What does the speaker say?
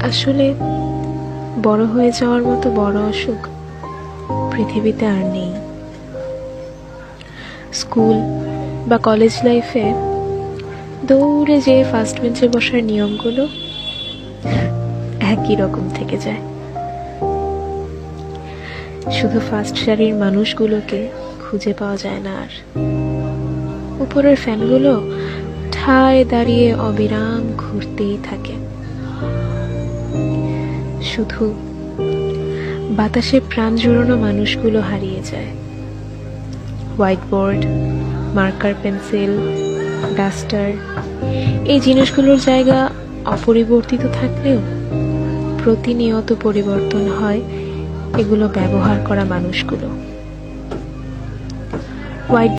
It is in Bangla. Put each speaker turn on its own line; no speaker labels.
আসলে বড় হয়ে যাওয়ার মতো বড় অসুখ পৃথিবীতে আর নেই। স্কুল বা কলেজ লাইফে দৌড়ে যেয়ে ফার্স্ট বেঞ্চে বসার নিয়মগুলো একই রকম থেকে যায়। শুধু ফার্স্ট সারির মানুষগুলোকে খুঁজে পাওয়া যায় না আর। উপরের ফ্যানগুলো ঠায় দাঁড়িয়ে অবিরাম ঘুরতেই থাকে। শুধু বাতাসে প্রাণ জুড়ানো মানুষগুলো হারিয়ে যায়। White board, marker pencil, duster, এই জিনিসগুলোর জায়গা অপরিবর্তিত থাকলেও প্রতিনিয়ত পরিবর্তন হয় এগুলো ব্যবহার করা মানুষগুলো। হোয়াইট